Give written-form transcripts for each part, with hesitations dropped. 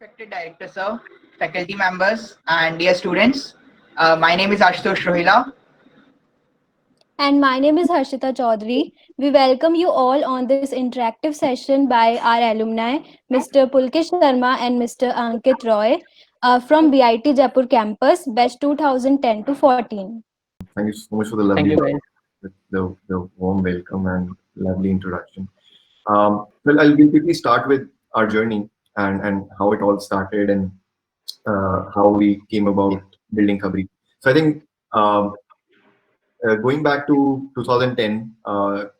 Respected Director Sir, faculty members, and dear students, my name is Ashutosh Rohila. And my name is Harshita Chaudhary. We welcome you all on this interactive session by our alumni, Mr. Pulkesh Sharma and Mr. Ankit Roy from BIT Jaipur campus, batch 2010 to 14. Thank you so much for the Thank lovely, you, guys. the warm welcome and lovely introduction. We'll quickly start with our journey and how it all started and how we came about building Khabri. So I think going back to 2010,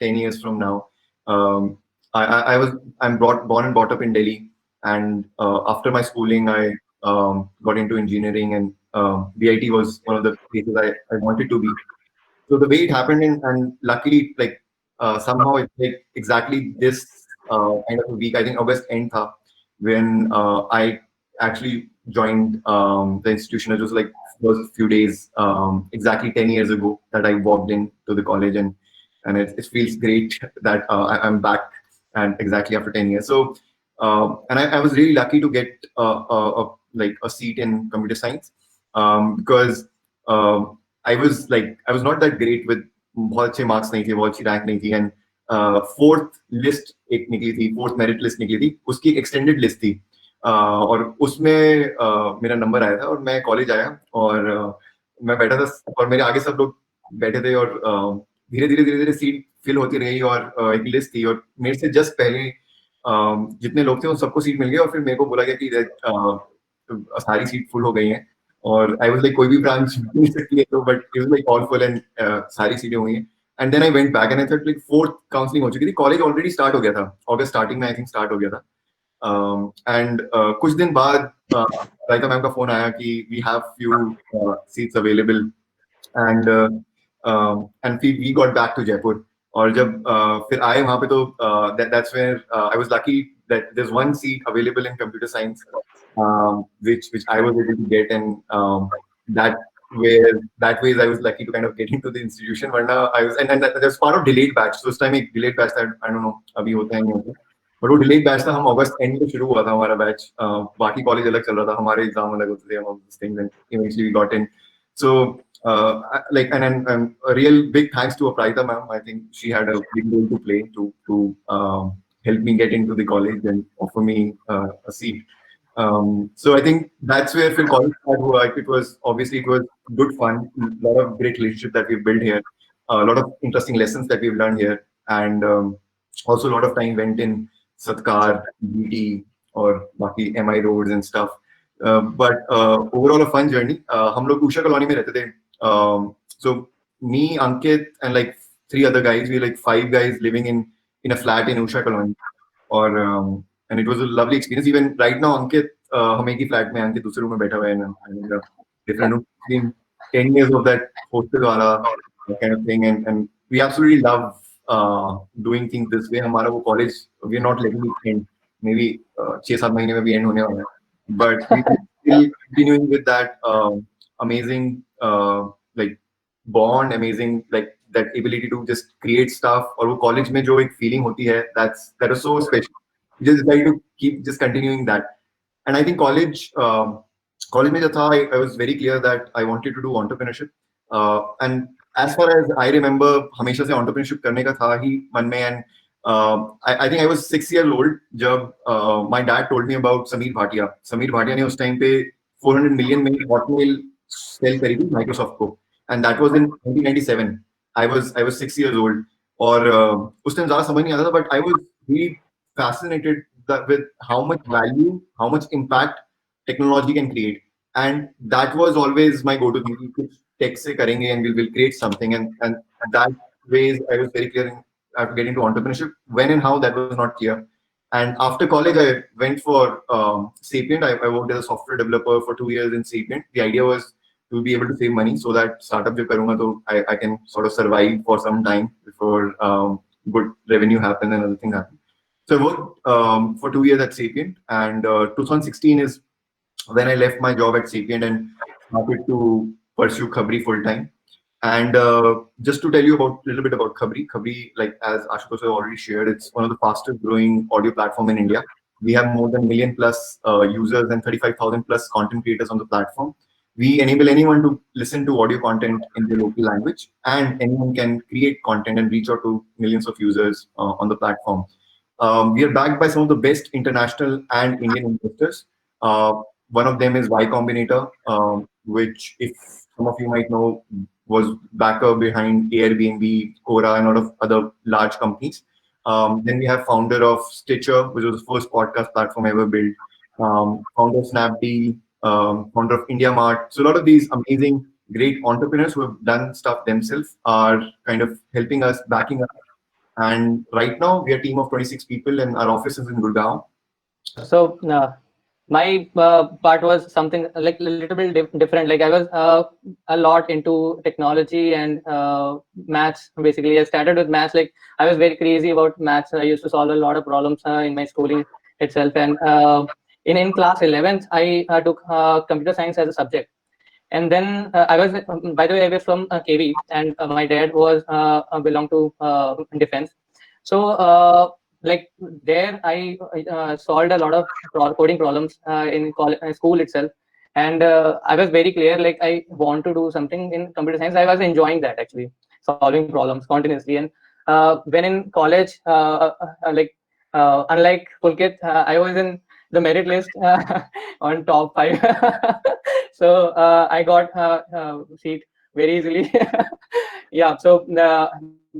10 years from now, um, I'm born and brought up in Delhi, and after my schooling, I got into engineering, and VIT was one of the places I wanted to be. So the way it happened, and luckily, like somehow it's like exactly this kind of a week. I think August end tha, when I actually joined the institution. It was like those few days, exactly 10 years ago that I walked into the college, and it feels great that I'm back and exactly after 10 years. So and I was really lucky to get like a seat in computer science because. I was not that great with बहुत अच्छे marks नहीं थे बहुत अच्छी rank नहीं थी and fourth list एक निकली थी fourth merit list निकली थी उसकी extended list थी और उसमें मेरा नंबर आया था और मैं कॉलेज आया और मैं बैठा था और मेरे आगे सब लोग बैठे थे और धीरे धीरे सीट फिल होती रही और एक लिस्ट थी और मेरे से जस्ट पहले जितने लोग थे उन सबको सीट मिल गई और फिर मेरे को बोला गया कि सारी सीट फुल हो गई हैं और आई वाज लाइक कोई भी ब्रांच नहीं सकती है तो but it was like all full and सारी सीटें हुई हैं and then I went back and I thought like fourth counselling हो चुकी थी कॉलेज ऑलरेडी स्टार्ट हो गया था अगस्त स्टार्टिंग में आई थिंक स्टार्ट हो गया था एंड कुछ दिन बाद राइता मैम का फोन आया कि we have few seats available and and we got back to Jaipur और जब फिर आए वहां पे तो that's where I was lucky that there is one seat available in computer science which I was able to get, and that that ways I was lucky to kind of get into the institution. Varna I was and that was part of delayed batch. So उस time एक delayed batch था I don't know अभी होता है नहीं होता but वो delayed batch था हम अगस्त end में शुरू हुआ था हमारा batch बाकी कॉलेज अलग चल रहा था हमारे एग्जाम अलग होते थे हम these things and eventually we got in. So like and a real big thanks to Aprita ma'am. I think she had a big role to play to help me get into the college and offer me a seat. So I think that's where Phil Collins started work. It was good fun, a lot of great relationship that we've built here, a lot of interesting lessons that we've learned here, and also a lot of time went in Satkar, BT, or Baki MI roads and stuff. But overall a fun journey. हम लोग Usha colony में रहते थे. So me, Ankit, and like 3 other guys, we were like 5 guys living in a flat in Usha Colony. Or and it was a lovely experience. Even right now, Ankit, हम एक ही flat में Ankit दूसरे room में बैठा हुआ है and different room. Been 10 years of that hostel वाला kind of thing, and we absolutely love doing things this way. हमारा वो college we are not letting it end. Maybe 6-7 महीने में भी end होने वाला है. But we still continuing with that amazing like bond, amazing like that ability to just create stuff. और वो college में जो एक feeling होती है that is so special. Just decided to keep just continuing that, and I think college में जो था I was very clear that I wanted to do entrepreneurship, and as far as I remember हमेशा से entrepreneurship करने का था ही मन में and I think I was 6 years old जब my dad told me about Sameer Bhatia ने उस time पे 400 million में Hotmail sell करी थी Microsoft को, and that was in 1997. I was 6 years old और उस time ज़्यादा समझ नहीं आता था but I was really fascinated with how much value, how much impact technology can create, and that was always my go-to thing. कुछ tech से करेंगे and we'll create something, and that ways I was very clear I have to get into entrepreneurship. When and how, that was not clear. And after college, I went for Sapient. I worked as a software developer for 2 years in Sapient. The idea was to be able to save money so that startup जो करूँगा तो I can sort of survive for some time before good revenue happen and other things happen. So I worked for 2 years at Sapient, and 2016 is when I left my job at Sapient and started to pursue Khabri full time. And just to tell you a little bit about Khabri, like as Ashutosh has already shared, it's one of the fastest growing audio platform in India. We have more than million plus users and 35,000 plus content creators on the platform. We enable anyone to listen to audio content in their local language, and anyone can create content and reach out to millions of users on the platform. We are backed by some of the best international and Indian investors. One of them is Y Combinator, which, if some of you might know, was backer behind Airbnb, Quora, and a lot of other large companies. Then we have founder of Stitcher, which was the first podcast platform ever built. Founder of Snapdeal, founder of India Mart. So a lot of these amazing, great entrepreneurs who have done stuff themselves are kind of helping us, backing us. And right now we are a team of 26 people, and our office is in Gurgaon. So my part was something like a little bit different. Like I was a lot into technology and maths. Basically, I started with maths. Like I was very crazy about maths. I used to solve a lot of problems in my schooling itself. And in class 11th, I took computer science as a subject. And then I was, by the way, I was from KV, and my dad was belonged to defense. So like there, I solved a lot of coding problems in school itself, and I was very clear. Like I want to do something in computer science. I was enjoying that actually, solving problems continuously. And when in college, unlike Pulkit, I was in the merit list on top 5. So I got seat very easily. Yeah. So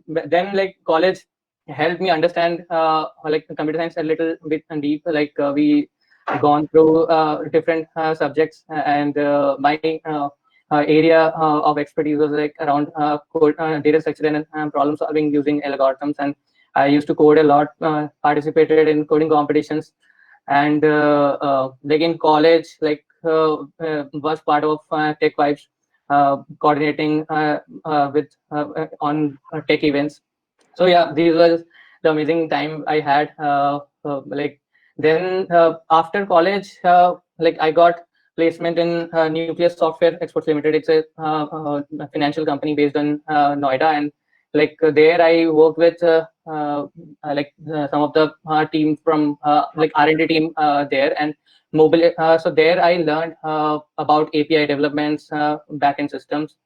then like college helped me understand like computer science a little bit deep. Like we gone through different subjects, and my area of expertise was like around data structure and problem solving using algorithms. And I used to code a lot, participated in coding competitions, and like in college, like was part of Tech Vibes, coordinating with on tech events. So yeah, these was the amazing time I had. Like then after college, like I got placement in Nucleus Software Exports Limited. It's a financial company based in Noida, and like there I worked with some of the team from like R&D team there, and mobile. So there I learned about API developments, backend systems.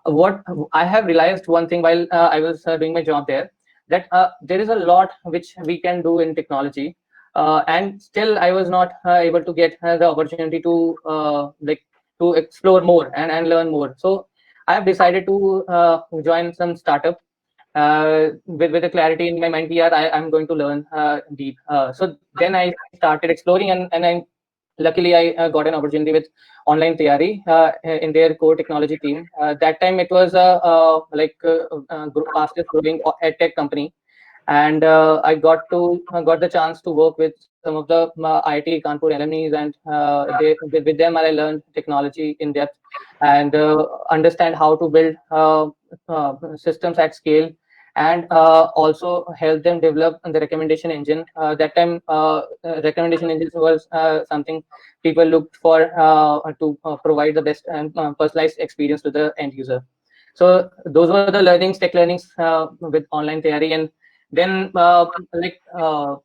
What I have realized one thing while I was doing my job there, that there is a lot which we can do in technology, and still I was not able to get the opportunity to like to explore more and learn more. So I have decided to join some startup with a clarity in my mind. Yeah, I'm going to learn deep. So then I started exploring, and I luckily I got an opportunity with Online Tayari in their core technology team. That time it was a fastest growing edtech company, and I got the chance to work with some of the IIT Kanpur alumni, and with them I learned technology in depth, and understand how to build systems at scale, and also help them develop the recommendation engine. That time, recommendation engines was something people looked for to provide the best and personalized experience to the end user. So those were the learnings, tech learnings with Online Tayari. And then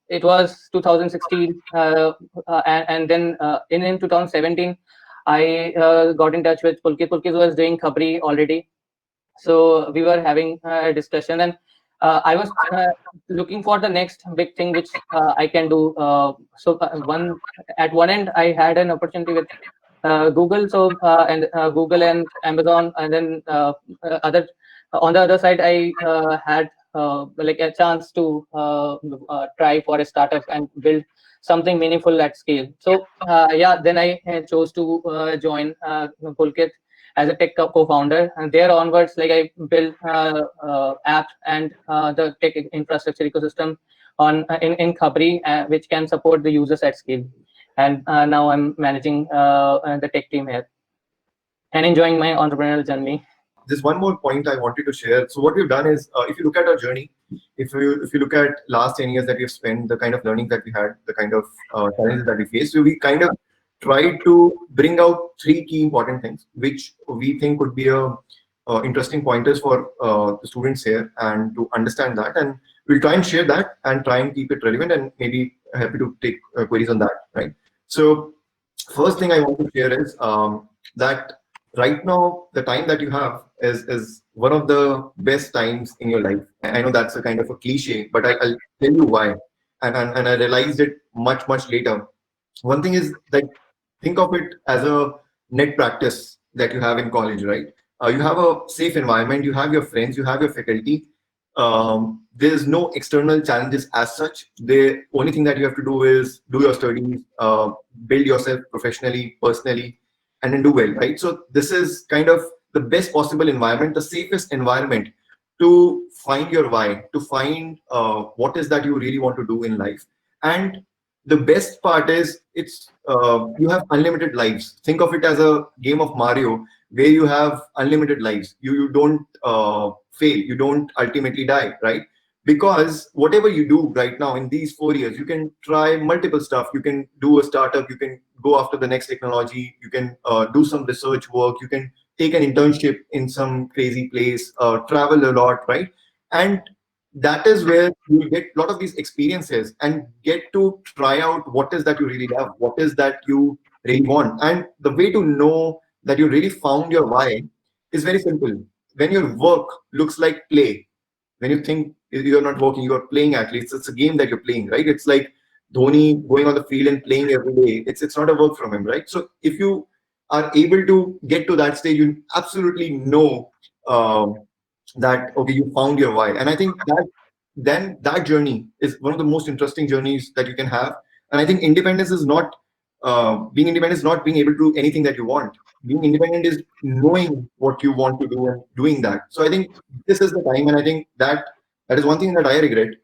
it was 2016, and then in 2017, I got in touch with Pulkit. Pulkit was doing Khabri already, so we were having a discussion, and I was looking for the next big thing which I can do. At one end I had an opportunity with Google, Google and Amazon, and then other on the other side I had like a chance to try for a startup and build something meaningful at scale. So yeah, then I chose to join Pulkit as a tech co-founder, and there onwards, like I built apps and the tech infrastructure ecosystem on in Khabri, which can support the users at scale. And now I'm managing the tech team here and enjoying my entrepreneurial journey. There's one more point I wanted to share. So what we've done is, if you look at our journey, if you look at last 10 years that we've spent, the kind of learning that we had, the kind of challenges that we faced, so we kind of tried to bring out 3 key important things, which we think could be interesting pointers for the students here and to understand that. And we'll try and share that and try and keep it relevant, and maybe happy to take queries on that, right? So first thing I want to share is that right now the time that you have is one of the best times in your life. I know that's a kind of a cliche, but I'll tell you why. And I realized it much later. One thing is that think of it as a net practice that you have in college, right? You have a safe environment, you have your friends, you have your faculty. There's no external challenges as such. The only thing that you have to do is do your studies, build yourself professionally, personally, and then do well, right? So this is kind of the best possible environment, the safest environment to find your why, to find what is that you really want to do in life. And the best part is it's you have unlimited lives. Think of it as a game of Mario where you have unlimited lives. You don't fail. You don't ultimately die, right? Because whatever you do right now in these 4 years, you can try multiple stuff. You can do a startup. You can go after the next technology. You can do some research work. You can take an internship in some crazy place, travel a lot, right? And that is where you get a lot of these experiences and get to try out what is that you really love, what is that you really want. And the way to know that you really found your why is very simple. When your work looks like play, when you think you're not working, you're playing actually. It's a game that you're playing, right? It's like Dhoni going on the field and playing every day. It's not a work from him, right? So if you are able to get to that stage, you absolutely know that okay, you found your why. And I think that then that journey is one of the most interesting journeys that you can have. And I think independence is not being independent is not being able to do anything that you want. Being independent is knowing what you want to do and doing that. So I think this is the time, and I think that is one thing that I regret,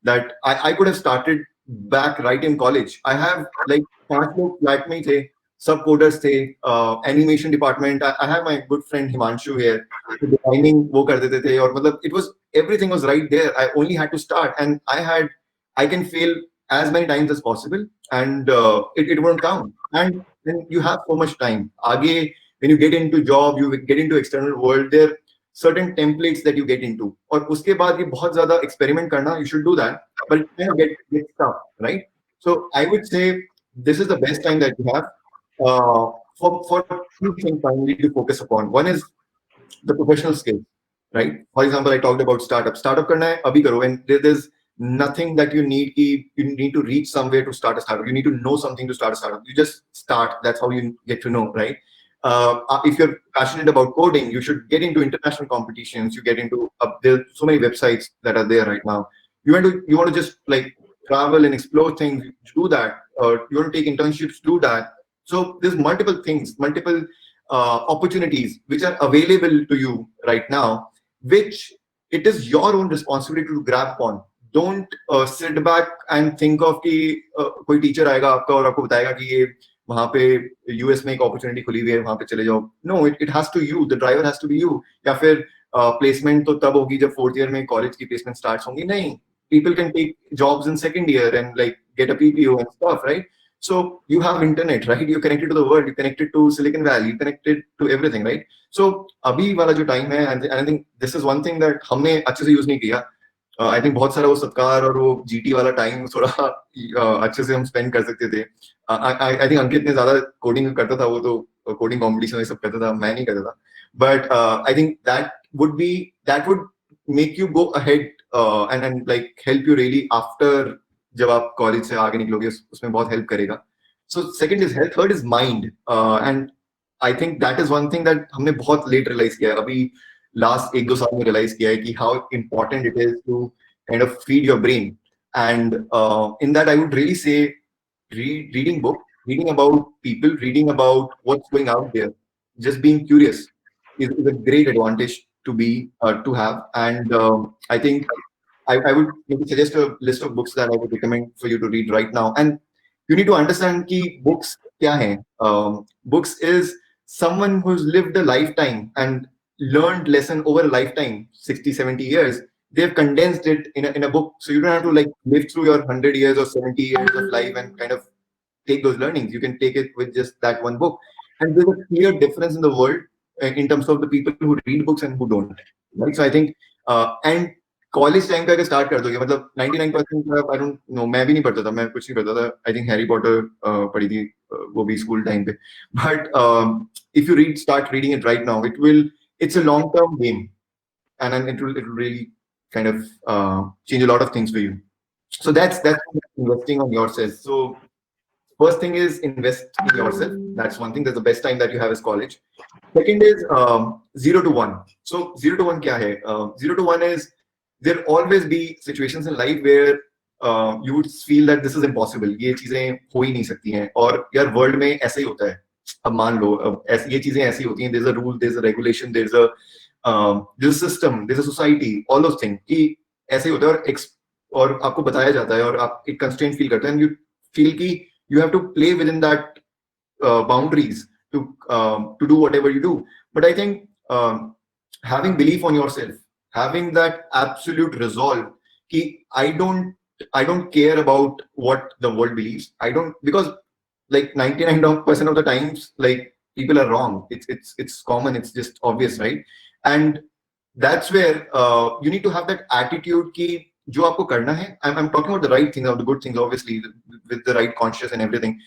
that I could have started back right in college. I have like 5 लोग flat में थे, सब coders थे, animation department. I have my good friend Himanshu here. Designing वो कर देते थे, और मतलब it was everything was right there. I only had to start, and I can fail as many times as possible, and it won't count. And then you have so much time. आगे when you get into job, you get into external world, there are certain templates that you get into. और उसके बाद ये बहुत ज़्यादा experiment करना, you should do that, but it kind of get stuck, right? So I would say this is the best time that you have for 2 things finally to focus upon. One is the professional skills, right? For example, I talked about startup. Startup करना है अभी करो, and there's nothing that you need. You need to reach somewhere to start a startup. You need to know something to start a startup. You just start. That's how you get to know, right? If you're passionate about coding, you should get into international competitions. You get into there are so many websites that are there right now. You want to just like travel and explore things. Do that. You want to take internships. Do that. So there's multiple things, multiple opportunities which are available to you right now, which it is your own responsibility to grab on. Don't sit back and think of कि कोई teacher आएगा आपका और आपको बताएगा कि ये वहाँ पे यूएस में एक अपॉर्चुनिटी खुली हुई है, वहाँ पे चले जाओ. No, it has to you, the driver has to be you. या फिर प्लेसमेंट तो तब होगी जब 4th ईयर में कॉलेज की प्लेसमेंट स्टार्ट होंगी. नहीं, people can take jobs in 2nd year and like get a PPO and stuff, right? So you have internet, right? You're connected to the world, you're connected to Silicon Valley, you're connected to everything, right? So अभी वाला जो time है, and I think this is one thing that हमने अच्छे से use नहीं किया. I think बहुत सारा वो सत्कार और वो GT वाला टाइम थोड़ा अच्छे से हम स्पेंड कर सकते थे. I think अंकित ने ज्यादा कोडिंग करता था, वो तो कोडिंग कॉम्पिटिशन ये सब करता था, मैं नहीं करता था. But I think that would make you go ahead and like help you really after जब आप कॉलेज से आगे निकलोगे, उसमें बहुत हेल्प करेगा. So second is health, third is mind, and I think that is one thing that हमने बहुत लेट रियलाइज किया है. अभी लास्ट 1-2 साल में रियलाइज किया है कि how important it is to kind of feed your brain. And in that I would really say reading book, reading about people, reading about what's going out there, just being curious is a great advantage to be to have. And I think I would maybe suggest a list of books that I would recommend for you to read right now. And you need to understand कि books क्या हैं. Books is someone who's lived a lifetime and learned lesson over a lifetime, 60-70 years. They've condensed it in a book, so you don't have to like live through your 100 years or 70 years of life and kind of take those learnings. You can take it with just that one book. And there's a clear difference in the world in terms of the people who read books and who don't, right? So I think and college time का अगर start कर दोगे, मतलब 99% I don't know, मैं भी नहीं पढ़ता था, मैं कुछ नहीं पढ़ता था, आई थिंक हैरी पॉटर पढ़ी थी वो भी स्कूल टाइम पे, but if you start reading it right now, it's a long term game, and then it will really kind of change a lot of things for you. So that's investing on yourself. So first thing is invest in yourself. That's one thing. That's the best time that you have is college. Second is 0 to 1. So 0 to 1 क्या है? 0 to 1 is there always be situations in life where you would feel that this is impossible. ये चीजें हो ही नहीं सकती हैं, और यार वर्ल्ड में ऐसे ही होता है. अब मान लो अब ये चीजें ऐसी होती हैं. There's a rule, there's a regulation, there's a system, there's a society, all those things कि ऐसे ही होता है, और आपको बताया जाता है, और आप एक constraint feel करते हैं, and you feel कि you have to play within that boundaries to do whatever you do. But I think having belief on yourself, having that absolute resolve ki I don't care about what the world believes. I don't, because like 99% of the times, like, people are wrong. It's common, it's just obvious, right? And that's where you need to have that attitude ki jo aapko karna hai, I'm talking about the right things, or the good things, obviously, with the right conscious and everything.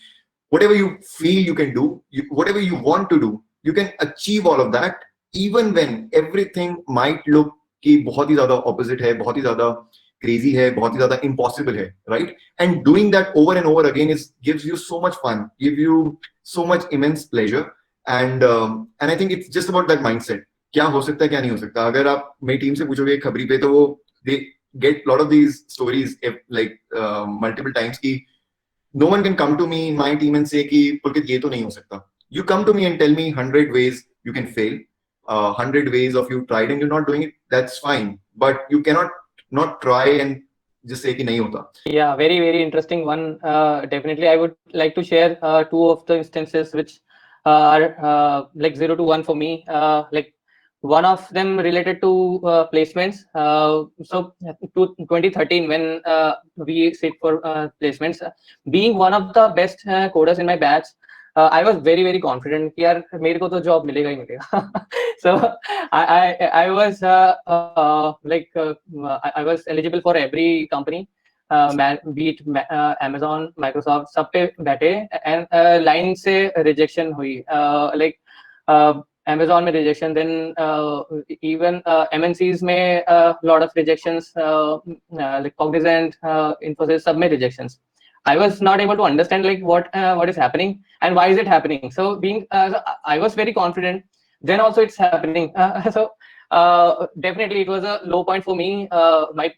Whatever you feel you can do, whatever you want to do, you can achieve all of that, even when everything might look कि बहुत ही ज़्यादा opposite है, बहुत ही ज़्यादा crazy है, बहुत ही ज़्यादा impossible है, right? And doing that over and over again gives you so much fun, give you so much immense pleasure, and I think it's just about that mindset. क्या हो सकता है, क्या नहीं हो सकता. अगर आप मेरी टीम से पूछोगे खबरी पे, तो वो they get lot of these stories like multiple times कि no one can come to me in my team and say कि पुलकित ये तो नहीं हो सकता. You come to me and tell me 100 ways you can fail, 100 ways of you tried and you're not doing it. That's fine, but you cannot not try and just say कि नहीं होता. Yeah, very, very interesting one. Definitely, I would like to share two of the instances which are like 0 to 1 for me. Like one of them related to placements. So 2013, when we sit for placements, being one of the best coders in my batch, I was very, very confident कि यार मेरे को तो job मिलेगा ही मिलेगा. So I was like I was eligible for every company, be it Amazon, Microsoft, सब पे बैठे, and line से rejection हुई, like Amazon में rejection, then even MNCs में lot of rejections, like Cognizant, Infosys, सब में rejections. I was not able to understand like what is happening and why is it happening. So being I was very confident. Then also it's happening. So definitely it was a low point for me. My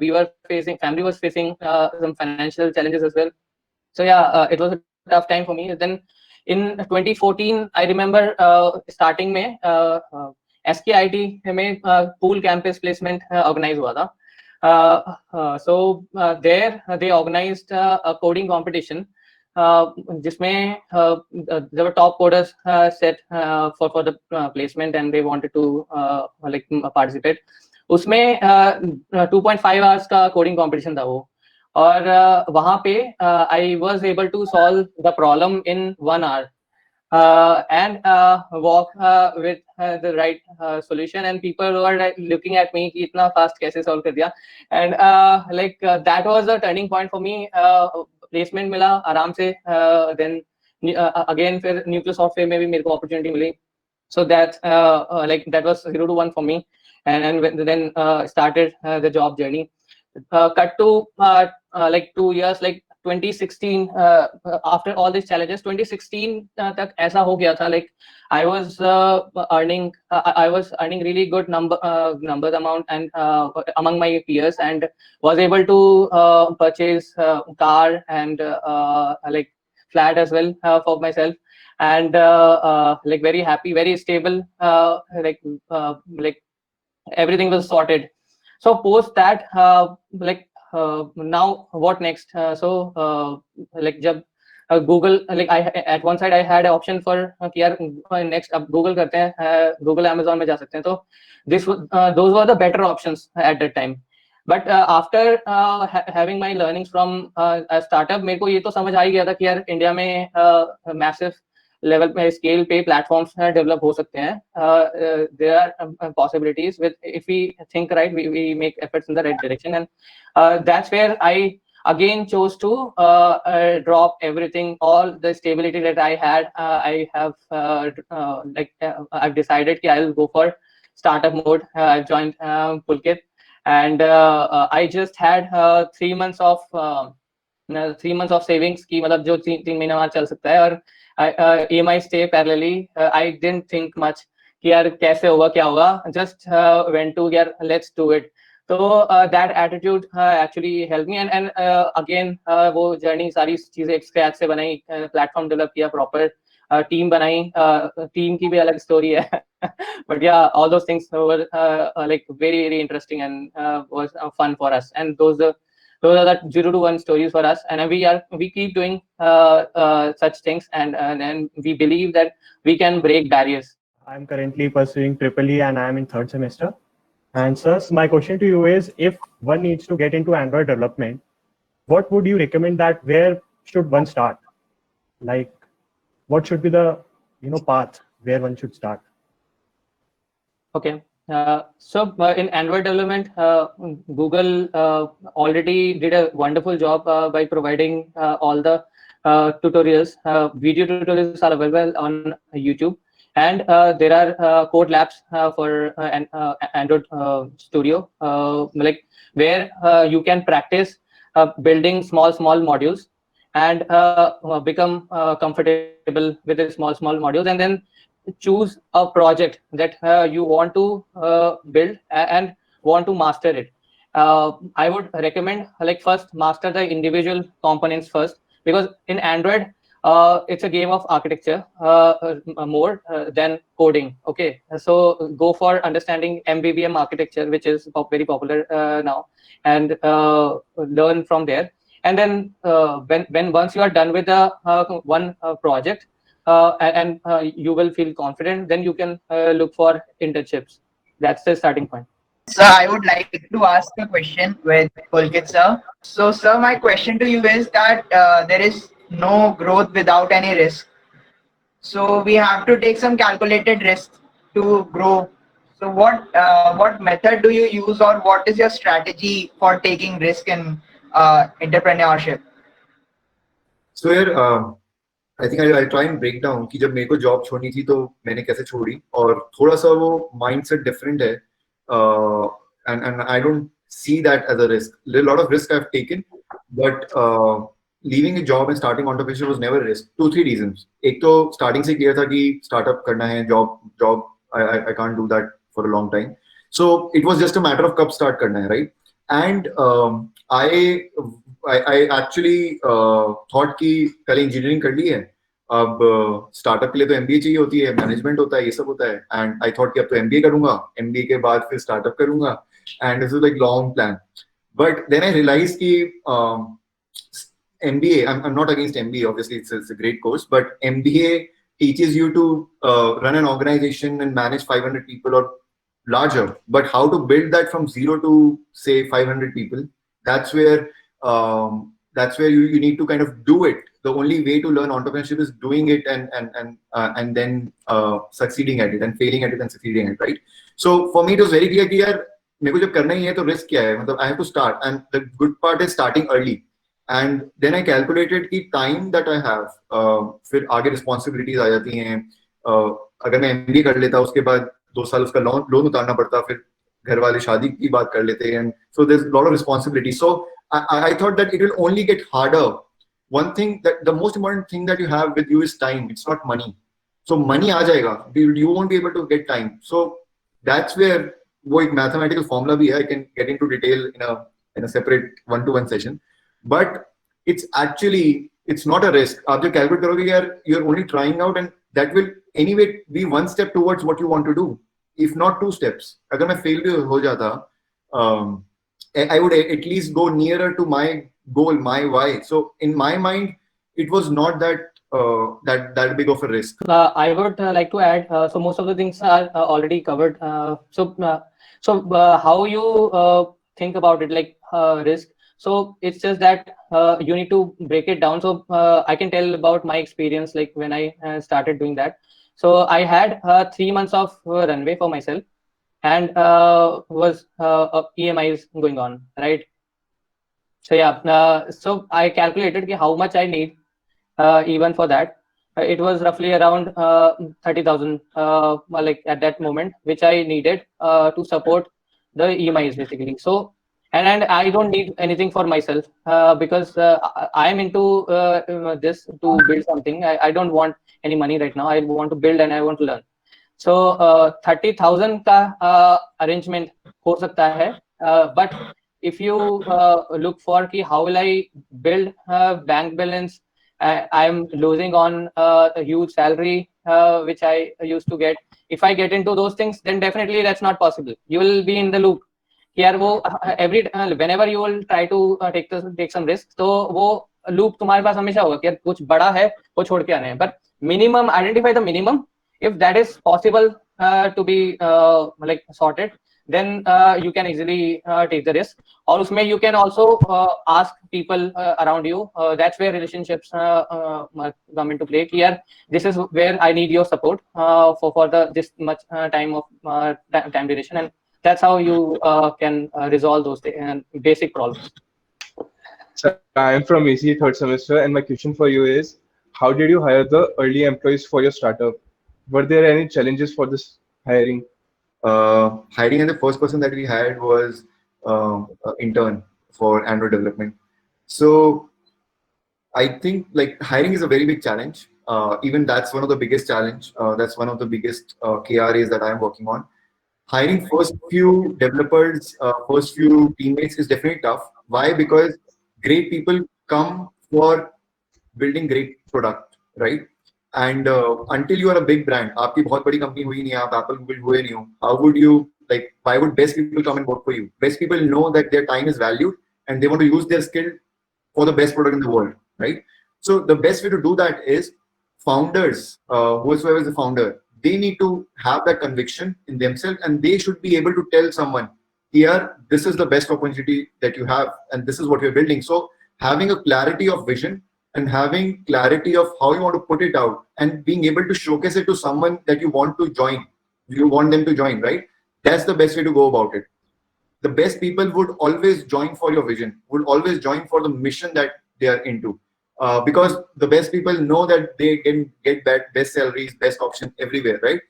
we were facing, family was facing some financial challenges as well. So yeah, it was a tough time for me. Then in 2014, I remember starting में SKIT में pool campus placement organize हुआ था. So there they organized a coding competition, जिसमें there were top coders set for the placement, and they wanted to like participate. उसमें 2.5 hours का coding competition था वो, और वहाँ पे I was able to solve the problem in 1 hour. And walk with the right solution, and people were like looking at me कि इतना fast कैसे solve कर दिया. And like that was a turning point for me. Placement मिला आराम से. Then again फिर Nucleus Software में भी मेरे को opportunity milli. So that like that was 0 to 1 for me, and then started the job journey. Cut to like 2 years, like 2016, after all these challenges, 2016 तक ऐसा हो गया था, like I was earning really good numbers amount and among my peers, and was able to purchase car and like flat as well for myself, and like very happy, very stable, like everything was sorted. So post that, like now what next? So like जब Google, like I at one side I had an option for कि यार next अब Google करते हैं, Google Amazon में जा सकते हैं. तो those were the better options at that time. But after having my learnings from a startup, मेरे को ये तो समझ आ ही गया था कि यार इंडिया में massive लेवल पे स्केल पे प्लेटफॉर्म्स डेवलप हो सकते हैं. There are possibilities with if we think right, we make efforts in the right direction, and that's where I again chose to drop everything, all the stability that I had. I have I've decided that I'll go for startup mode. I've joined Pulkit, and I just had 3 months of 3 months of savings की मतलब जो 3 महीना वहाँ चल सकता है, और EMI stay parallelly. I didn't think much कि यार कैसे होगा क्या होगा, just went to यार let's do it. So that attitude actually helped me, and again वो journey सारी चीजें scratch से बनाई, platform develop किया, proper team बनाई, team की भी अलग story है. But yeah, all those things were like very very interesting, and was fun for us, and those are the 0 to 1 stories for us, and we keep doing such things, and we believe that we can break barriers. I'm currently pursuing Triple E and I'm in 3rd semester. And sirs, my question to you is, if one needs to get into Android development, what would you recommend, that where should one start? Like, what should be the path where one should start? Okay. So in Android development, Google already did a wonderful job by providing all the tutorials. Video tutorials are available on YouTube, and there are code labs for Android Studio, like where you can practice building small modules, and become comfortable with the small modules, and then choose a project that you want to build and want to master it. I would recommend, like, first master the individual components first, because in Android it's a game of architecture more than coding. Okay, so go for understanding MVVM architecture, which is very popular now, and learn from there. And then when once you are done with the one project, and you will feel confident, then you can look for internships. That's the starting point. So I would like to ask a question with Pulkit sir. So sir, my question to you is that there is no growth without any risk. So we have to take some calculated risks to grow. So what method do you use, or what is your strategy for taking risk in entrepreneurship? So here, I think I'll try and break down कि जब मेरे को job छोड़नी थी तो मैंने कैसे छोड़ी, और थोड़ा सा वो mindset different है, and I don't see that as a risk. A lot of risk I've taken, but leaving a job and starting entrepreneurship was never a risk. 2-3 reasons. एक तो starting से clear था कि startup करना है, job I can't do that for a long time. So it was just a matter of कब start करना है, right? And I actually thought कि पहले engineering कर ली है, अब startup के लिए तो MBA चाहिए होती है, management होता है, ये सब होता है, and I thought कि अब तो MBA करूँगा, MBA के बाद फिर startup करूँगा, and this is like long plan. But then I realized कि MBA, I'm not against MBA, obviously it's a great course, but MBA teaches you to run an organization and manage 500 people or larger, but how to build that from 0 to say 500 people, that's where you need to kind of do it. The only way to learn entrepreneurship is doing it and then succeeding at it, and failing at it and succeeding at it, right? So for me it was very clear कि यार मेरे को जब करना ही है तो risk क्या है, मतलब I have to start, and the good part is starting early. And then I calculated कि time that I have, फिर आगे responsibilities आ जाती हैं, अगर मैं MBA कर लेता उसके बाद 2 साल उसका लोन उतारना पड़ता, फिर घर वाले शादी की बात कर लेते हैं, and so there's a lot of responsibility. So I thought that it will only get harder. One thing, that the most important thing that you have with you is time. It's not money. So money आ जाएगा, you won't be able to get time. So that's where वो एक mathematical formula भी है. I can get into detail in a separate 1-to-1 session. But it's not a risk. आप जब calculate करोगे यार, you're only trying out, and that will anyway be one step towards what you want to do, if not 2 steps. अगर मैं fail भी हो जाता, I would at least go nearer to my goal, my why. So in my mind, it was not that big of a risk. I would like to add. So most of the things are already covered. So how you think about it, like risk. So it's just that you need to break it down. So I can tell about my experience, like when I started doing that. So I had 3 months of runway for myself, and was EMIs going on, right? So yeah, so I calculated ki how much I need even for that. It was roughly around 30,000 like at that moment, which I needed to support the EMIs basically. So and I don't need anything for myself because I am into this to build something. I don't want any money right now. I want to build and I want to learn. So 30,000 का arrangement हो सकता है, but if you look for कि how will I build bank balance, I'm losing on a huge salary which I used to get. If I get into those things, then definitely that's not possible. You will be in the loop. कि यार वो every whenever you will try to take some risk, तो वो loop तुम्हारे पास हमेशा होगा कि यार कुछ बड़ा है वो छोड़ के आने हैं. But minimum, identify the minimum. If that is possible to be like sorted, then you can easily take the risk. Or usme you can also ask people around you. That's where relationships come into play. Ki yaar, this is where I need your support for the this much time of time duration, and that's how you can resolve those basic problems. So I am from AC third semester, and my question for you is, how did you hire the early employees for your startup? Were there any challenges for this hiring? Hiring, and the first person that we hired was an intern for Android development. So I think like hiring is a very big challenge. Even that's one of the biggest challenge. That's one of the biggest KRAs that I'm working on. Hiring first few developers, first few teammates is definitely tough. Why? Because great people come for building great product, right? And until you are a big brand, आपकी बहुत बड़ी company हुई नहीं, आप Apple, Google हुए नहीं हो, how would you, like, why would best people come and work for you? Best people know that their time is valued and they want to use their skill for the best product in the world, right? So the best way to do that is founders, whoever is the founder, they need to have that conviction in themselves, and they should be able to tell someone, here, this is the best opportunity that you have, and this is what you're building. So having a clarity of vision and having clarity of how you want to put it out and being able to showcase it to someone that you want to join, you want them to join, right? That's the best way to go about it. The best people would always join for your vision, would always join for the mission that they are into. Because the best people know that they can get best salaries, best options everywhere, right?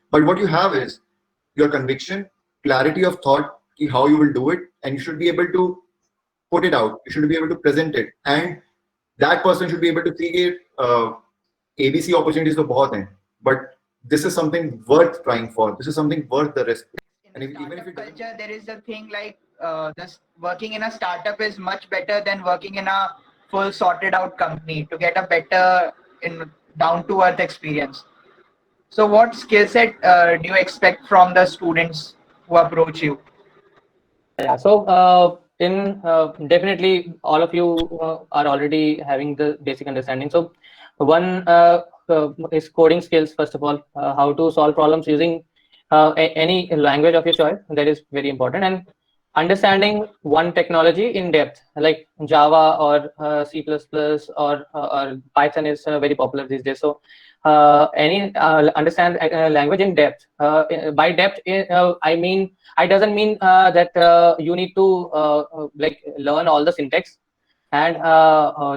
But what you have is your conviction, clarity of thought, how you will do it, and you should be able to put it out. You should be able to present it, and that person should be able to see it. ABC opportunities to bahut hain, but this is something worth trying for. This is something worth the risk. In the startup culture, there is a thing like this: working in a startup is much better than working in a full sorted out company to get a better down to earth experience. So what skill set do you expect from the students who approach you? Yeah, so definitely all of you are already having the basic understanding. So one is coding skills, first of all, how to solve problems using any language of your choice. That is very important. And understanding one technology in depth, like Java or C++ or Python is very popular these days. So any understand language in depth. By depth, I mean, I doesn't mean that you need to like learn all the syntax and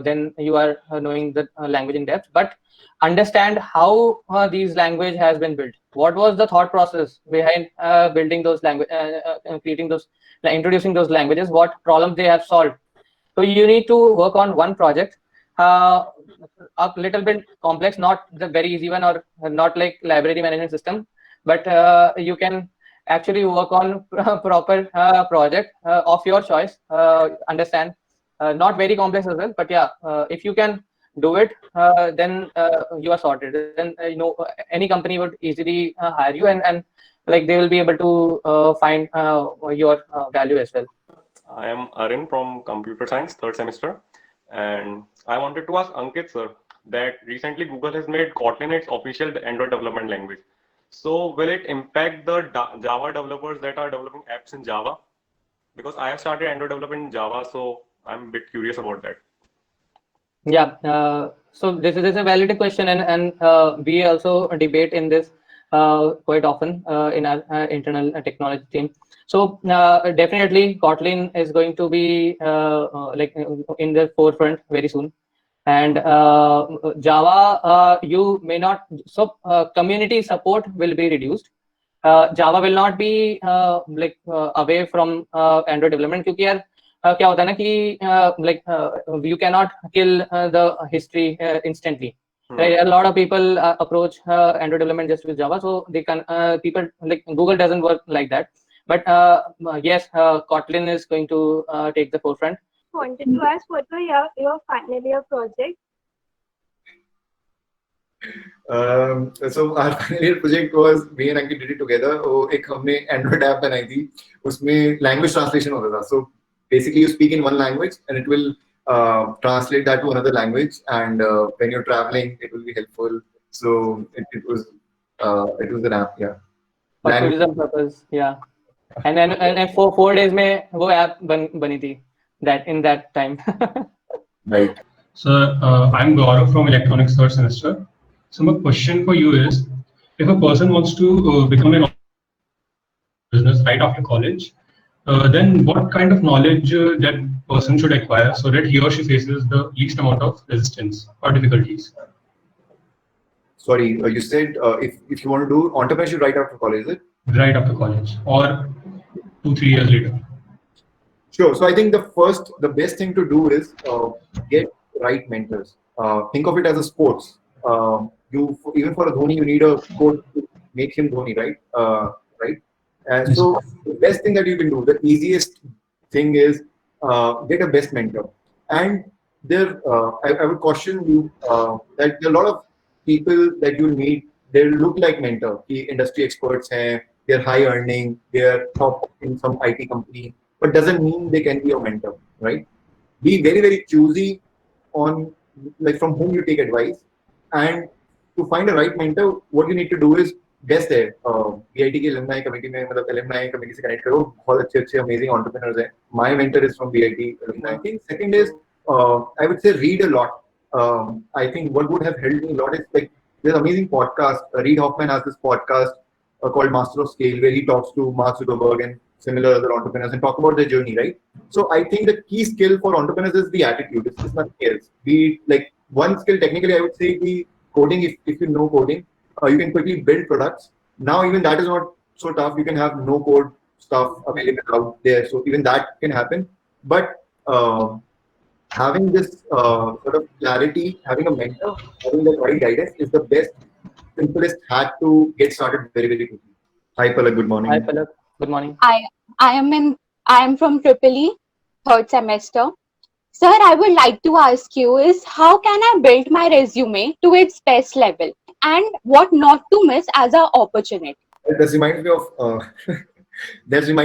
then you are knowing the language in depth, but understand how these language has been built. What was the thought process behind building those language, creating those, introducing those languages? What problems they have solved? So you need to work on one project, a little bit complex, not the very easy one, or not like library management system, but you can actually work on proper project of your choice. Understand, not very complex as well, but yeah, if you can do it, then you are sorted. Then you know, any company would easily hire you, and like they will be able to find your value as well. I am Arin from computer science, third semester, and I wanted to ask Ankit sir that recently Google has made Kotlin its official Android development language. So will it impact the Java developers that are developing apps in Java? Because I have started Android development in Java, so I'm a bit curious about that. Yeah, so this is a valid question, and we also debate in this quite often in our internal technology team. So definitely, Kotlin is going to be in the forefront very soon, and Java, you may not. So community support will be reduced. Java will not be away from Android development, क्योंकि यार क्या होता है ना कि you cannot kill the history instantly. Right? A lot of people approach Android development just with Java, so they can people like Google doesn't work like that. But yes, Kotlin is going to take the forefront. Wanted to ask, what were your final year project? So our final year project was me and Ankit did it together. वो एक हमने Android app बनाई थी, उसमें language translation होता था. So basically you speak in one language and it will translate that to another language, and when you're traveling it will be helpful. So it was an app, yeah. For tourism purpose, yeah. And then for 4 days में वो app बनी थी that in that time. Right. So I'm Gaurav from Electronics third semester. So my question for you is, if a person wants to become an business right after college, then what kind of knowledge that person should acquire so that he or she faces the least amount of resistance or difficulties? Sorry, you said if you want to do entrepreneurship right after college, is it? Right after college or 2-3 years later? Sure. So I think the best thing to do is get right mentors. Think of it as a sports. Even for a Dhoni, you need a coach to make him Dhoni, right? Right. And so the best thing that you can do, the easiest thing is get a best mentor. And there, I would caution you that there are a lot of people that you meet. They look like mentor. The industry experts हैं, they're high earning, they're top in some IT company, but doesn't mean they can be your mentor, right? Be very, very choosy on like from whom you take advice, and to find a right mentor, what you need to do is guess there. BIT की alumni committee में मतलब alumni committee से connect करो, बहुत अच्छे amazing entrepreneurs हैं. My mentor is from BIT alumni. I think second is I would say read a lot. I think what would have helped me a lot is like there's amazing podcast. Reid Hoffman has this podcast called Master of Scale, where he talks to Mark Zuckerberg and similar other entrepreneurs and talk about their journey, right? So I think the key skill for entrepreneurs is the attitude. It's nothing else. Be like one skill technically, I would say the coding. If you know coding, you can quickly build products. Now even that is not so tough. You can have no code stuff available out there, so even that can happen. But having this sort of clarity, having a mentor, having the right guidance is the best, simplest hack to get started very, very quickly. Hi Palak, good morning. Hi Palak, good morning. I am from EEE third semester. Sir, I would like to ask you is how can I build my resume to its best level and what not to miss as an opportunity? That reminds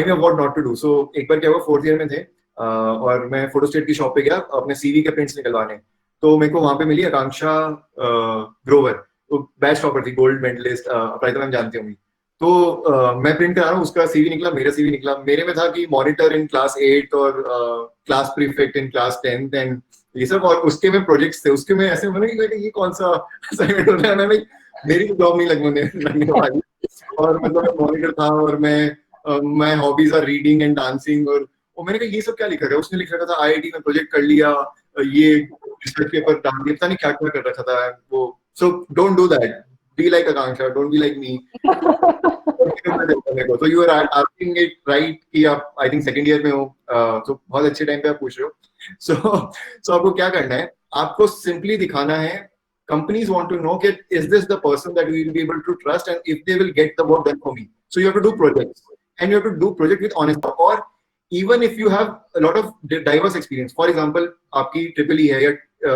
me of what not to do. So एक बार क्या हुआ, 4th year में थे और मैं photostat की shop पे गया अपने CV के प्रिंट्स निकलवाने. तो मेरे को वहां पे मिली आकांक्षा ग्रोवर, वो बैच टॉपर थी, गोल्ड मेडलिस्ट, अपराजिता मैम जानती होंगी. तो मैं प्रिंट करा रहा हूँ, उसका CV निकला, मेरा CV निकला. मेरे में था कि मॉनिटर इन क्लास 8 और class prefect in class 10th and ये सब, और उसके में प्रोजेक्ट्स थे. उसके में ऐसे मैंने कि ये कौन सा असाइनमेंट होता है, मैंने मेरी जॉब नहीं लगने वाली. और मतलब मॉनिटर था और मैं hobbies are reading and dancing, और मैंने कहा ये सब क्या लिखा है. उसने लिख रखा था IIT में प्रोजेक्ट कर लिया, ये रिसर्च पेपर डाल दिया, पता नहीं क्या क्या कर रखा था वो. So don't do that. Be like Akanksha, don't be like me. So you are asking it right कि आप I think second year में हो, so बहुत अच्छे टाइम पे आप पूछ रहे हो. So आपको क्या करना है, आपको simply दिखाना है. Companies want to know that is this the person that we will be able to trust and if they will get the work done for me. So you have to do projects and you have to do project with honest, or even if you have a lot of diverse experience. For example, आपकी EEE है या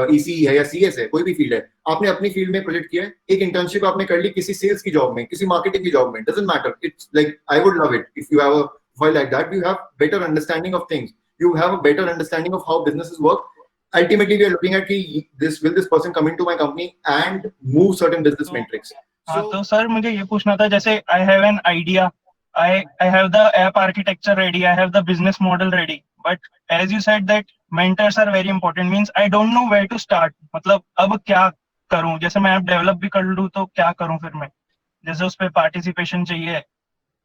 ECE है या CS है, कोई भी field है, आपने अपनी फील्ड में प्रोजेक्ट किया है, एक इंटर्नशिप आपने कर ली किसी सेल्स की जॉब में, किसी मार्केटिंग की जॉब में, doesn't matter. It's like I would love it if you have a file like that. You have better understanding of things. You have a better understanding of how businesses work. Ultimately, we are looking at कि will this person come into my company and move certain business metrics. तो sir मुझे ये पूछना था, जैसे I have an idea, I have the app architecture ready, I have the business model ready, but as you said that mentors are very important. Means I don't know where to start. मतलब अब क्या करूं? जैसे मैं अब develop भी कर लूं तो क्या करूं फिर मैं? जैसे उस पे पार्टिसिपेशन चाहिए,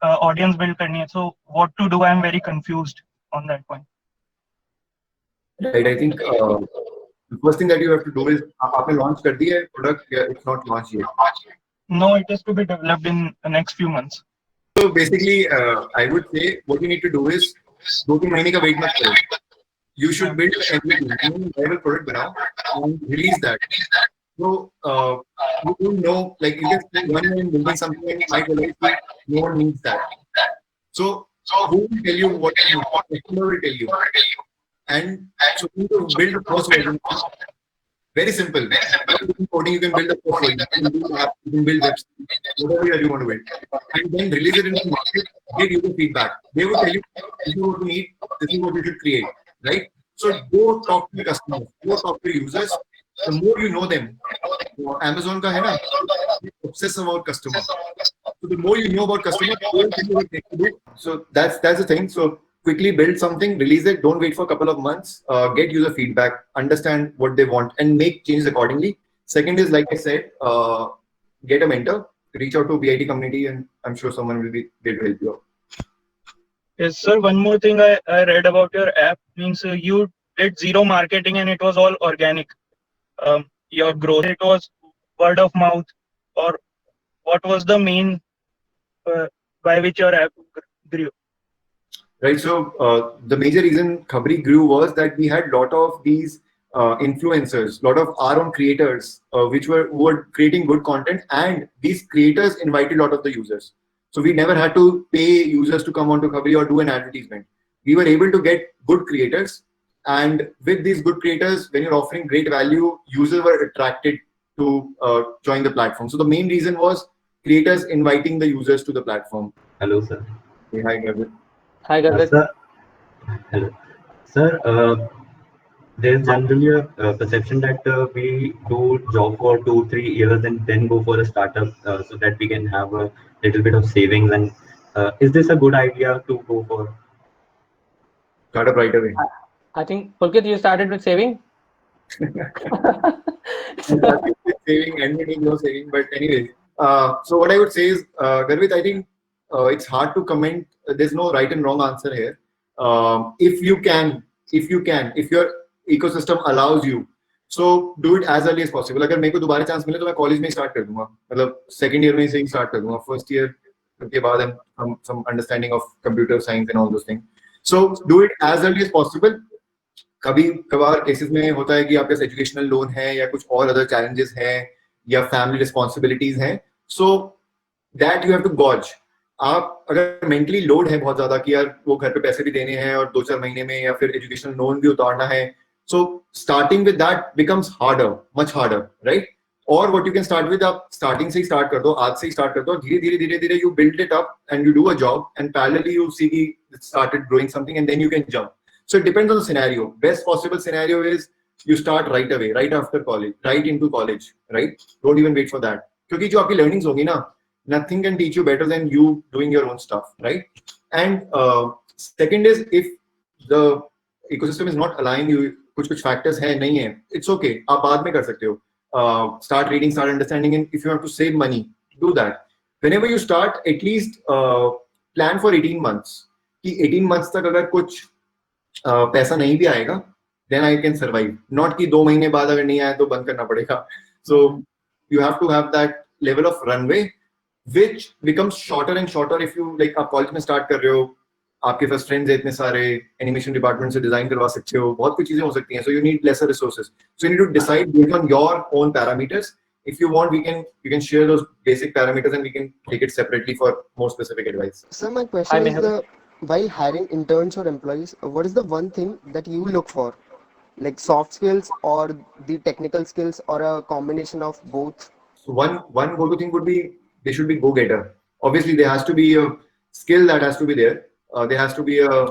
ऑडियंस बिल्ड करनी है. So what to do? I am very confused on that point. Right. I think the first thing that you have to do is आपने launch कर दिया है product, it's not launched yet. No, it is to be developed in the next few months. So basically, I would say what you need to do is 2-3 महीने का wait मत करो. You should build a viable product बनाओ and release that. So you don't know, like you can spend 1 year building something and might realize that no one needs that. So who will tell you what you need? Customer will tell you. And so you need to build the first version. Very simple. Coding, you can build a first version. You can build app, you can build website, whatever you want to build. And then release it in the market, get user feedback. They will tell you, this is what you need, this is what you should create, right? So go talk to the customers, go talk to users. The more you know them, Amazon ka hai na, obsess about customers. So the more you know about customers, the more you know what they do. So that's the thing. So quickly build something, release it. Don't wait for a couple of months. Get user feedback, understand what they want, and make changes accordingly. Second is, like I said, get a mentor, reach out to BIT community, and I'm sure someone will be there to help you out. Yes, sir. One more thing I read about your app, means you did zero marketing and it was all organic. Your growth, it was word of mouth, or what was the main by which your app grew? Right. So the major reason Khabri grew was that we had a lot of these influencers, a lot of our own creators, which were creating good content, and these creators invited a lot of the users. So we never had to pay users to come onto Khabri or do an advertisement. We were able to get good creators, and with these good creators, when you're offering great value, users were attracted to join the platform. So the main reason was creators inviting the users to the platform. Hello, sir. Hey, hi, Gavin. Hi, Garvit. Sir. Hello. Sir, there's generally a perception that we do job for 2-3 years and then go for a startup so that we can have a little bit of savings. And is this a good idea to go for startup right away? I think, Pulkit, you started with saving? Saving and making no saving, but anyways. So what I would say is, Garvit, I think it's hard to comment. There's no right and wrong answer here. If your ecosystem allows you, so do it as early as possible. अगर मेरे को दोबारा chance मिले तो मैं college में start कर दूंगा, मतलब second year में से ही start कर दूंगा, first year के बाद and some understanding of computer science and all those things. So do it as early as possible. कभी कभार केसेस में होता है कि आपके पास एजुकेशनल लोन है या कुछ और अदर चैलेंजेस हैं या फैमिली रिस्पॉन्सिबिलिटीज हैं, so that you have to goes. आप अगर मेंटली लोड है बहुत ज्यादा कि यार वो घर पे पैसे भी देने हैं और 2-4 महीने में या फिर एजुकेशनल लोन भी उतारना है, so starting with that becomes harder, much harder, right? और what you can start with, आप स्टार्टिंग से ही स्टार्ट कर दो, आज से ही स्टार्ट कर दो, धीरे धीरे you build it up and you do a job and parallelly you see कि it started growing something and then you can jump. So it depends on the scenario. Best possible scenario is you start right away, right after college, right into college, right? Don't even wait for that. क्योंकि जो आपकी learnings होगी ना, nothing can teach you better than you doing your own stuff, right? And second is, if the ecosystem is not allowing you, कुछ factors है नहीं है, it's okay. आप बाद में कर सकते हो. Start reading, start understanding, and if you have to save money, do that. Whenever you start, at least plan for 18 months. कि 18 months तक अगर कुछ पैसा नहीं भी आएगा, then I can survive. Not कि 2 महीने बाद अगर नहीं आया तो बंद करना पड़ेगा. So you have to have that level of runway, which becomes shorter and shorter if you like. आप कॉलेज में स्टार्ट कर रहे हो, आपके पास फ्रेंड्स हैं इतने सारे, एनिमेशन डिपार्टमेंट से डिजाइन करवा सकते हो, बहुत कुछ चीजें हो सकती हैं. So you need lesser resources. So you need to decide based on your own parameters. If you want, you can share those basic parameters and we can take it separately for more specific advice. So my question is, while hiring interns or employees, what is the one thing that you look for, like soft skills or the technical skills or a combination of both? So one go-to thing would be they should be go-getter. Obviously, there has to be a skill that has to be there. There has to be a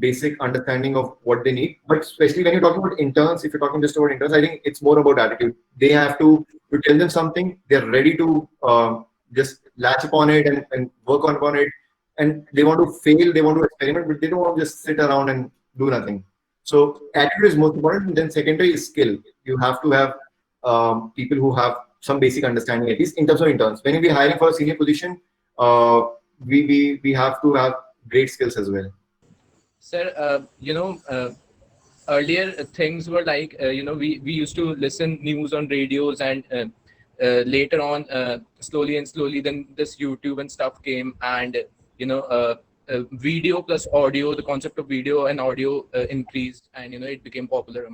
basic understanding of what they need. But especially when you're talking about interns, if you're talking just about interns, I think it's more about attitude. They have to tell them something, they're ready to just latch upon it and work upon it. And they want to fail, they want to experiment, but they don't want to just sit around and do nothing. So attitude is most important, and then secondary is skill. You have to have people who have some basic understanding, at least in terms of interns. When we are hiring for a senior position, we have to have great skills as well. Sir, earlier things were like, we used to listen news on radios, and later on, slowly and slowly, then this YouTube and stuff came, and video plus audio, the concept of video and audio increased, and it became popular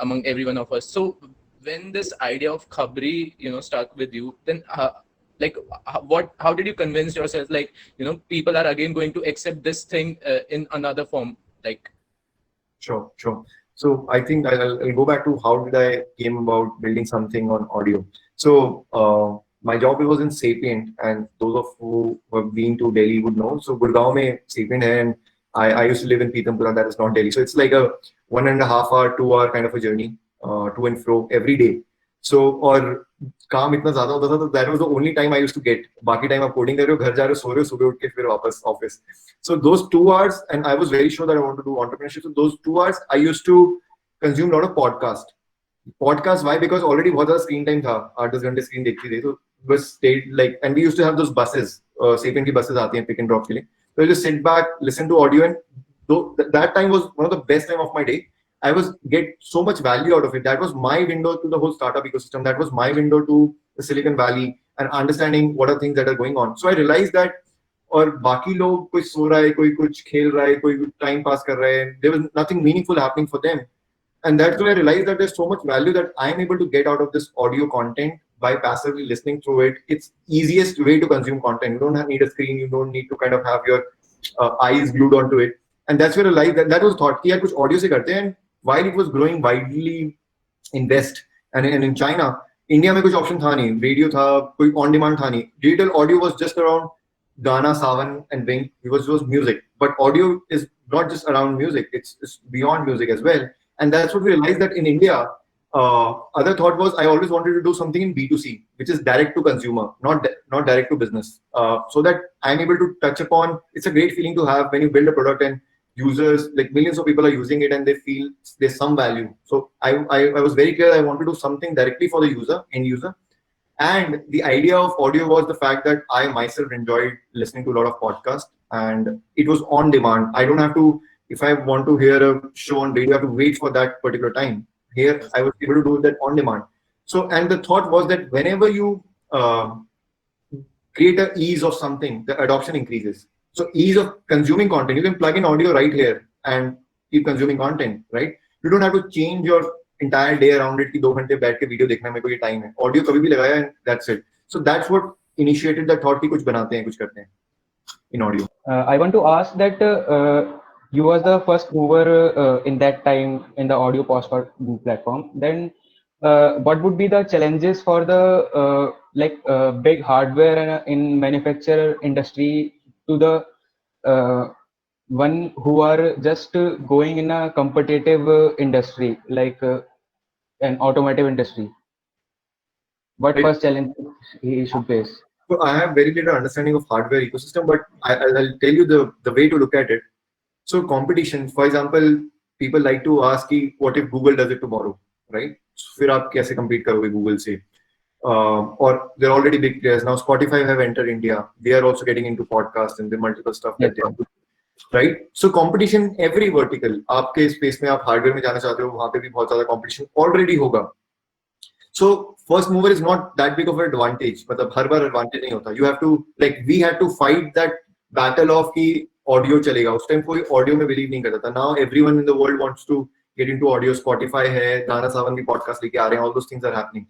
among every one of us. So when this idea of Khabri stuck with you, then how did you convince yourself, like, people are again going to accept this thing in another form, like? Sure. So I think I'll go back to how did I came about building something on audio. So my job was in Sapient, and those of who have been to Delhi would know. So Gurgaon mein Sapient hai, and I used to live in Pitampura, that is not Delhi. So it's like a 1.5 hour, 2 hour kind of a journey to and fro every day. So और काम इतना ज़्यादा होता था, तो that was the only time I used to get. बाकी time आप coding कर रहे हो, घर जा रहे हो, सो रहे हो, सुबह उठ के फिर वापस office. So those 2 hours, and I was very sure that I want to do entrepreneurship. So those 2 hours, I used to consume a lot of podcast. Why? Because already बहुत ज़्यादा screen time था, 8-10 घंटे screen देखती थी, तो बस stayed like, and we used to have those buses, Sapient की buses आती हैं pick and drop के लिए. So I just sit back, listen to audio, and that time was one of the best time of my day. I was get so much value out of it. That was my window to the whole startup ecosystem. That was my window to the Silicon Valley and understanding what are things that are going on. So I realized that, और बाकी लोग कोई सो रहा है, कोई कुछ खेल रहा है, कोई time pass कर रहा है. There was nothing meaningful happening for them, and that's why I realized that there's so much value that I'm able to get out of this audio content by passively listening through it. It's easiest way to consume content. You don't need a screen. You don't need to kind of have your eyes glued onto it. And that's where I realized that was thought कि यार कुछ audio से करते हैं. While it was growing widely in West and in China, India में कुछ option था नहीं, radio था, कोई on demand था नहीं. Digital audio was just around Gaana, Savan, and Wing. It was music, but audio is not just around music; it's beyond music as well. And that's what we realized, that in India, other thought was I always wanted to do something in B2C, which is direct to consumer, not direct to business, so that I'm able to touch upon. It's a great feeling to have when you build a product and users, like millions of people are using it and they feel there's some value. So I was very clear I want to do something directly for the end user. And the idea of audio was the fact that I myself enjoyed listening to a lot of podcasts, and it was on demand. I don't have to, if I want to hear a show on radio, I have to wait for that particular time. Here, I was able to do that on demand. So, and the thought was that whenever you create an ease of something, the adoption increases. So ease of consuming content, you can plug in audio right here and keep consuming content, right? You don't have to change your entire day around it कि 2 घंटे बैठ के video देखना मेरे को ये time है. Audio कभी भी लगाया and that's it. So that's what initiated the thought कि कुछ बनाते हैं, कुछ करते हैं in audio. I want to ask that you was the first mover in that time in the audio podcast platform. Then what would be the challenges for the big hardware in manufacturer industry to the one who are just going in a competitive industry like an automotive industry? What first challenge he should face? So I have very little understanding of hardware ecosystem, but I'll tell you the way to look at it. So competition, for example, people like to ask what if Google does it tomorrow, right? So फिर आप कैसे compete करोगे Google से? Or they're already big players now. Spotify have entered India. They are also getting into podcasts and the multiple stuff that they do, right? So competition every vertical. आपके space में आप hardware में जाना चाहते हो, वहाँ पे भी बहुत ज़्यादा competition already होगा. So first mover is not that big of an advantage. मतलब हर बार advantage नहीं होता. You have to, like, we had to fight that battle of कि audio चलेगा. उस time कोई audio में believe नहीं करता था. Now everyone in the world wants to get into audio. Spotify है, गाना सावन भी podcast लेके आ रहे हैं. All those things are happening.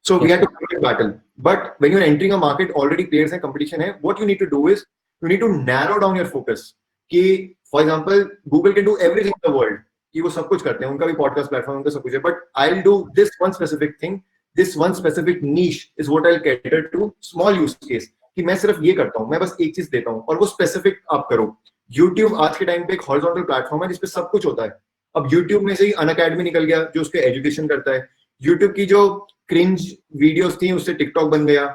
So we had to fight that battle. But when you're entering a market, already players and competition है. What you need to do is you need to narrow down your focus. कि for example, Google can do everything in the world. कि वो सब कुछ करते हैं, उनका भी podcast platform, उनका सब कुछ है. But I'll do this one specific thing. This one specific niche is what I'll cater to. Small use case. कि मैं सिर्फ ये करता हूँ, मैं बस एक चीज देता हूँ, और वो specific आप करो. YouTube आज के टाइम पे एक horizontal platform है जिसपे सब कुछ होता है. अब YouTube में से ही Unacademy निकल गया जो उसके education करता है. YouTube की जो cringe videos थी उससे TikTok बन गया.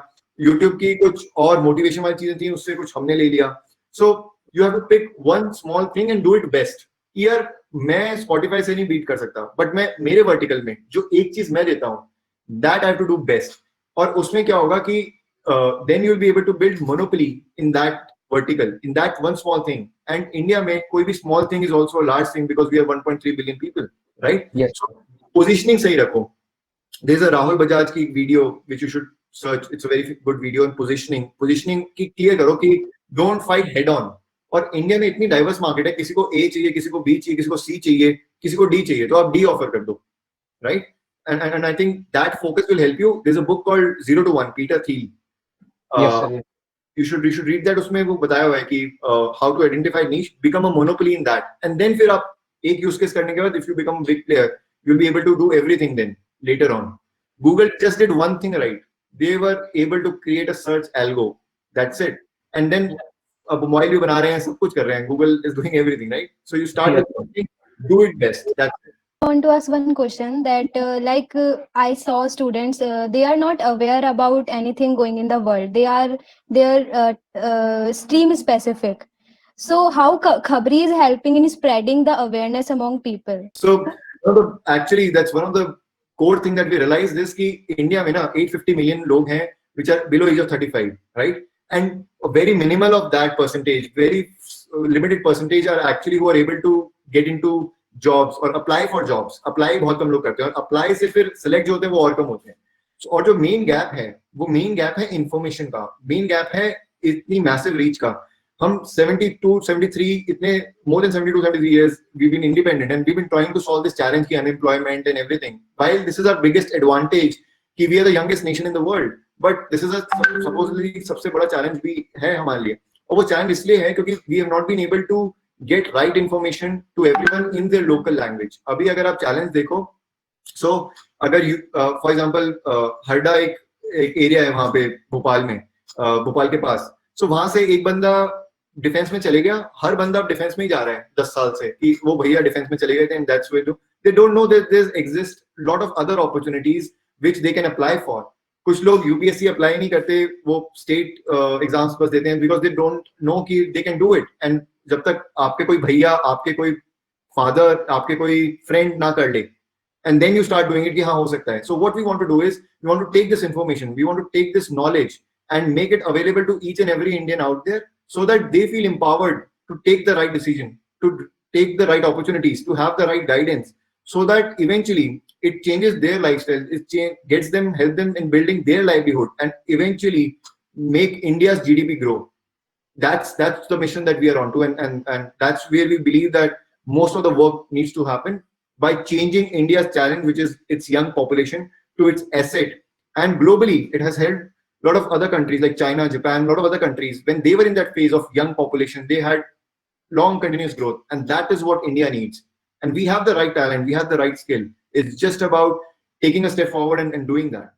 YouTube की कुछ और motivation वाली चीजें थी उससे कुछ हमने ले लिया. So you have to pick one small thing and do it best. कि यार मैं Spotify से नहीं बीट कर सकता, बट मैं मेरे वर्टिकल में जो एक चीज मैं देता हूँ, that I have to do best. और उसमें क्या होगा कि then you'll be able to build monopoly in that vertical, in that one small thing. And India में कोई भी small thing is also a large thing because we have 1.3 billion people, right? Yes. So positioning सही रखो. There's a Rahul Bajaj की video which you should search. It's a very good video on positioning. Positioning की clear करो कि don't fight head on. और India में इतनी diverse market है, किसी को A चाहिए, किसी को B चाहिए, किसी को C चाहिए, किसी को D चाहिए, तो आप D ऑफर कर दो, right? And I think that focus will help you. There's a book called 0 to 1, Peter Thiel. Yes, sir. You should read that. उसमें वो बताया हुआ है कि how to identify niche, become a monopoly in that, and then फिर आप एक use case करने के बाद, if you become a big player, you'll be able to do everything then later on. Google just did one thing right. They were able to create a search algo. That's it. And then अब mobile भी बना रहे हैं, सब कुछ कर रहे हैं. Google is doing everything, right? So you start with something, do it best. That's it. I want to ask one question that I saw students they are not aware about anything going in the world. They are stream specific. So how Khabri is helping in spreading the awareness among people? So actually that's one of the core thing that we realized is कि India में ना 850 million लोग हैं which are below age of 35, right? And a very minimal of that percentage, very limited percentage are actually who are able to get into jobs और apply for jobs. Apply बहुत कम लोग करते हैं, और apply से फिर select जो होते हैं वो और कम होते हैं. So, और जो main gap है, वो main gap है information का, main gap है इतनी massive reach का. हम 72, 73 इतने more than 72, 73 years we've been independent and we've been trying to solve this challenge की unemployment and everything. While this is our biggest advantage कि we are the youngest nation in the world, but this is a supposedly सबसे बड़ा challenge भी है हमारे लिए. और वो challenge इसलिए है क्योंकि we have not been able to get right information to everyone in their local language. अभी अगर आप challenge देखो, so अगर you for example हरडा एक एरिया है वहाँ पे भोपाल में, भोपाल के पास, so वहाँ से एक बंदा डिफेंस में चले गया, हर बंदा अब डिफेंस में ही जा रहा है 10 साल से कि वो भैया डिफेंस में चले गए थे, and that's where they don't know that there exist lot of other opportunities which they can apply for. कुछ लोग यूपीएससी अप्लाई नहीं करते, वो स्टेट एग्जाम्स बस देते हैं because they don't know कि they can do it. And जब तक आपके कोई भैया, आपके कोई फादर, आपके कोई फ्रेंड ना कर ले, and then you start doing it कि हाँ हो सकता है. So what we want to do is we want to take this information, we want to take this knowledge and make it available to each and every Indian out there so that they feel empowered to take the right decision, to take the right opportunities, to have the right guidance, so that eventually it changes their lifestyle, gets them, help them in building their livelihood, and eventually make India's GDP grow. That's the mission that we are on to, and that's where we believe that most of the work needs to happen, by changing India's challenge, which is its young population, to its asset. And globally, it has helped a lot of other countries like China, Japan, a lot of other countries, when they were in that phase of young population, they had long continuous growth, and that is what India needs. And we have the right talent, we have the right skill. It's just about taking a step forward and doing that.